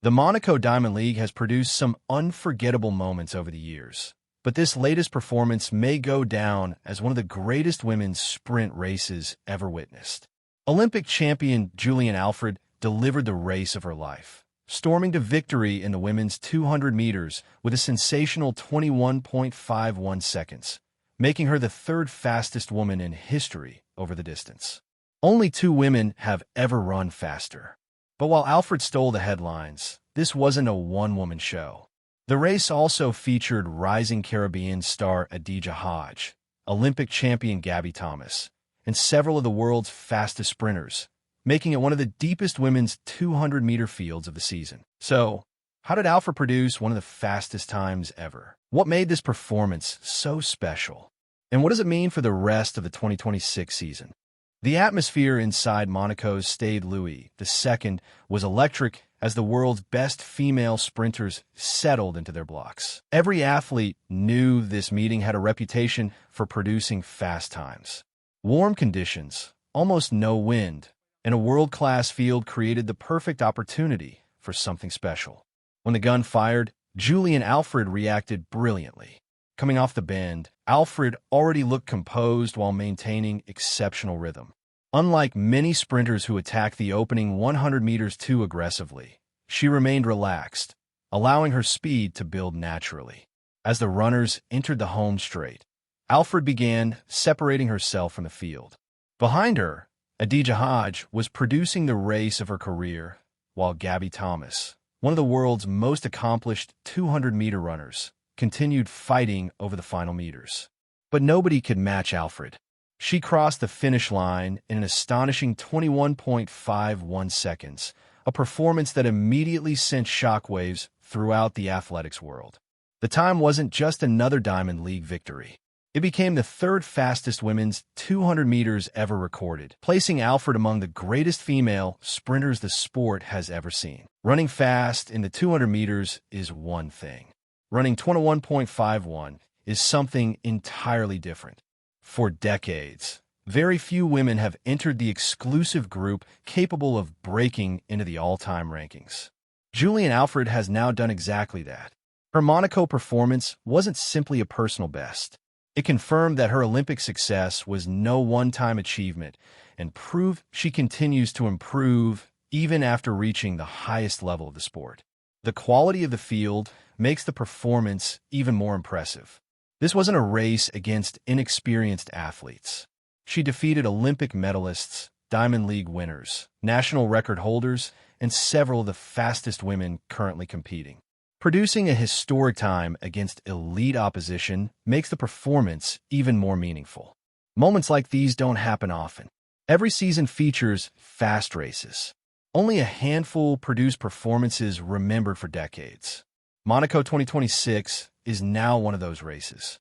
The Monaco Diamond League has produced some unforgettable moments over the years, but this latest performance may go down as one of the greatest women's sprint races ever witnessed. Olympic champion Julien Alfred delivered the race of her life, storming to victory in the women's 200 meters with a sensational 21.51 seconds, making her the third fastest woman in history over the distance. Only two women have ever run faster. But while Alfred stole the headlines, this wasn't a one-woman show. The race also featured rising Caribbean star Adaejah Hodge, Olympic champion Gabby Thomas, and several of the world's fastest sprinters, making it one of the deepest women's 200-meter fields of the season. So, how did Alfred produce one of the fastest times ever? What made this performance so special? And what does it mean for the rest of the 2026 season? The atmosphere inside Monaco's Stade Louis II was electric as the world's best female sprinters settled into their blocks. Every athlete knew this meeting had a reputation for producing fast times. Warm conditions, almost no wind, and a world-class field created the perfect opportunity for something special. When the gun fired, Julien Alfred reacted brilliantly. Coming off the bend, Alfred already looked composed while maintaining exceptional rhythm. Unlike many sprinters who attack the opening 100 meters too aggressively, she remained relaxed, allowing her speed to build naturally. As the runners entered the home straight, Alfred began separating herself from the field. Behind her, Adaejah Hodge was producing the race of her career, while Gabby Thomas, one of the world's most accomplished 200-meter runners, continued fighting over the final meters. But nobody could match Alfred. She crossed the finish line in an astonishing 21.51 seconds, a performance that immediately sent shockwaves throughout the athletics world. The time wasn't just another Diamond League victory. It became the third fastest women's 200 meters ever recorded, placing Alfred among the greatest female sprinters the sport has ever seen. Running fast in the 200 meters is one thing. Running 21.51 is something entirely different. For decades, very few women have entered the exclusive group capable of breaking into the all-time rankings. Julien Alfred has now done exactly that. Her Monaco performance wasn't simply a personal best. It confirmed that her Olympic success was no one-time achievement and proved she continues to improve even after reaching the highest level of the sport. The quality of the field makes the performance even more impressive. This wasn't a race against inexperienced athletes. She defeated Olympic medalists, Diamond League winners, national record holders, and several of the fastest women currently competing. Producing a historic time against elite opposition makes the performance even more meaningful. Moments like these don't happen often. Every season features fast races. Only a handful produce performances remembered for decades. Monaco 2026 is now one of those races.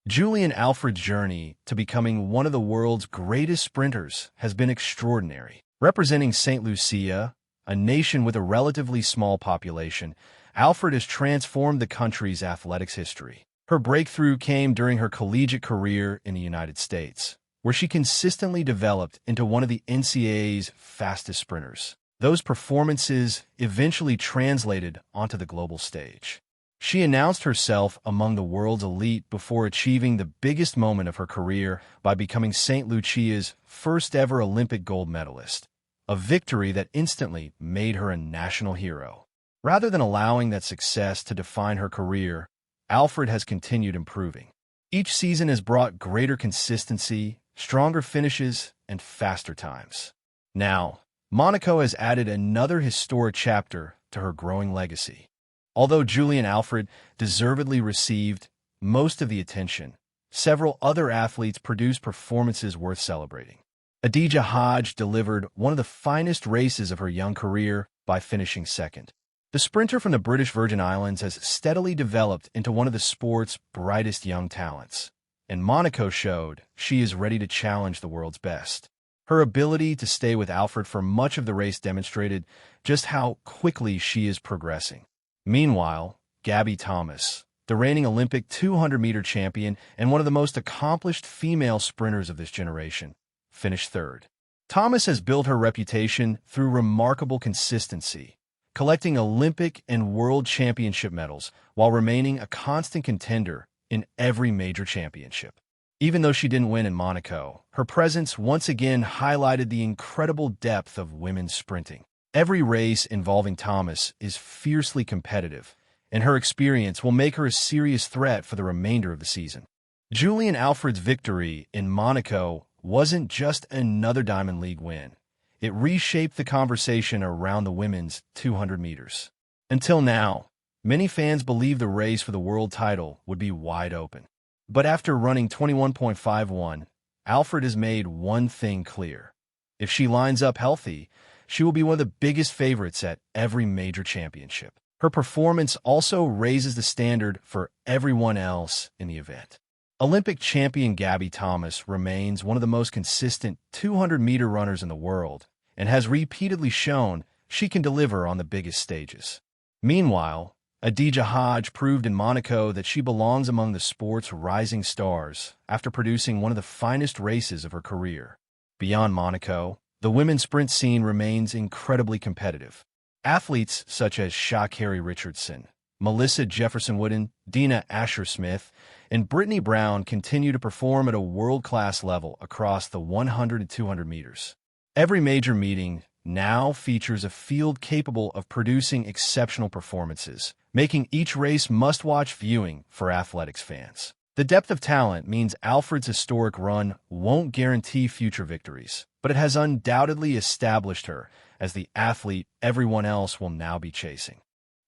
Julien Alfred's journey to becoming one of the world's greatest sprinters has been extraordinary. Representing St. Lucia, a nation with a relatively small population, Alfred has transformed the country's athletics history. Her breakthrough came during her collegiate career in the United States, where she consistently developed into one of the NCAA's fastest sprinters. Those performances eventually translated onto the global stage. She announced herself among the world's elite before achieving the biggest moment of her career by becoming St. Lucia's first-ever Olympic gold medalist, a victory that instantly made her a national hero. Rather than allowing that success to define her career, Alfred has continued improving. Each season has brought greater consistency, stronger finishes, and faster times. Now, Monaco has added another historic chapter to her growing legacy. Although Julien Alfred deservedly received most of the attention, several other athletes produced performances worth celebrating. Adaejah Hodge delivered one of the finest races of her young career by finishing second. The sprinter from the British Virgin Islands has steadily developed into one of the sport's brightest young talents, and Monaco showed she is ready to challenge the world's best. Her ability to stay with Alfred for much of the race demonstrated just how quickly she is progressing. Meanwhile, Gabby Thomas, the reigning Olympic 200-meter champion and one of the most accomplished female sprinters of this generation, finished third. Thomas has built her reputation through remarkable consistency, collecting Olympic and World Championship medals while remaining a constant contender in every major championship. Even though she didn't win in Monaco, her presence once again highlighted the incredible depth of women's sprinting. Every race involving Thomas is fiercely competitive, and her experience will make her a serious threat for the remainder of the season. Julien Alfred's victory in Monaco wasn't just another Diamond League win. It reshaped the conversation around the women's 200 meters. Until now, many fans believed the race for the world title would be wide open. But after running 21.51, Alfred has made one thing clear. If she lines up healthy, she will be one of the biggest favorites at every major championship. Her performance also raises the standard for everyone else in the event. Olympic champion Gabby Thomas remains one of the most consistent 200-meter runners in the world and has repeatedly shown she can deliver on the biggest stages. Meanwhile, Adaejah Hodge proved in Monaco that she belongs among the sport's rising stars after producing one of the finest races of her career. Beyond Monaco, the women's sprint scene remains incredibly competitive. Athletes such as Sha'Carri Richardson, Melissa Jefferson-Wooden, Dina Asher-Smith, and Brittany Brown continue to perform at a world-class level across the 100 and 200 meters. Every major meeting now features a field capable of producing exceptional performances, making each race must-watch viewing for athletics fans. The depth of talent means Alfred's historic run won't guarantee future victories, but it has undoubtedly established her as the athlete everyone else will now be chasing.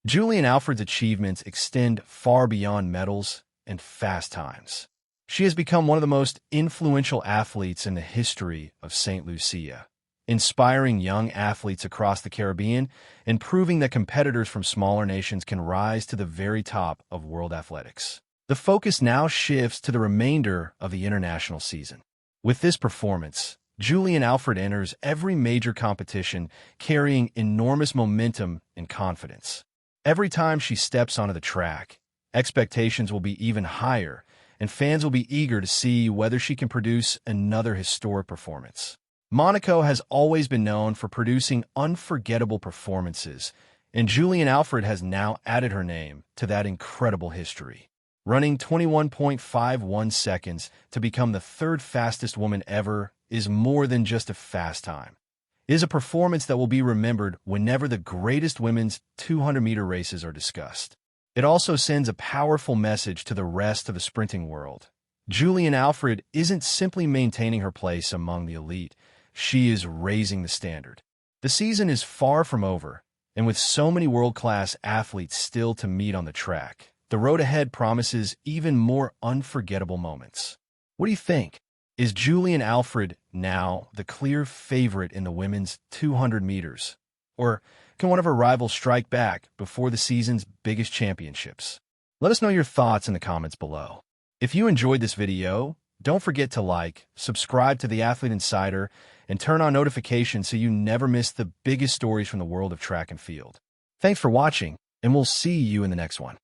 Julien Alfred's achievements extend far beyond medals and fast times. She has become one of the most influential athletes in the history of St. Lucia, inspiring young athletes across the Caribbean and proving that competitors from smaller nations can rise to the very top of world athletics. The focus now shifts to the remainder of the international season. With this performance, Julien Alfred enters every major competition carrying enormous momentum and confidence. Every time she steps onto the track, expectations will be even higher, and fans will be eager to see whether she can produce another historic performance. Monaco has always been known for producing unforgettable performances, and Julien Alfred has now added her name to that incredible history. Running 21.51 seconds to become the third fastest woman ever is more than just a fast time. It is a performance that will be remembered whenever the greatest women's 200-meter races are discussed. It also sends a powerful message to the rest of the sprinting world. Julien Alfred isn't simply maintaining her place among the elite, she is raising the standard. The season is far from over, and with so many world-class athletes still to meet on the track, the road ahead promises even more unforgettable moments. What do you think? Is Julien Alfred now the clear favorite in the women's 200 meters? Or can one of her rivals strike back before the season's biggest championships? Let us know your thoughts in the comments below. If you enjoyed this video, don't forget to like, subscribe to The Athlete Insider, and turn on notifications so you never miss the biggest stories from the world of track and field. Thanks for watching, and we'll see you in the next one.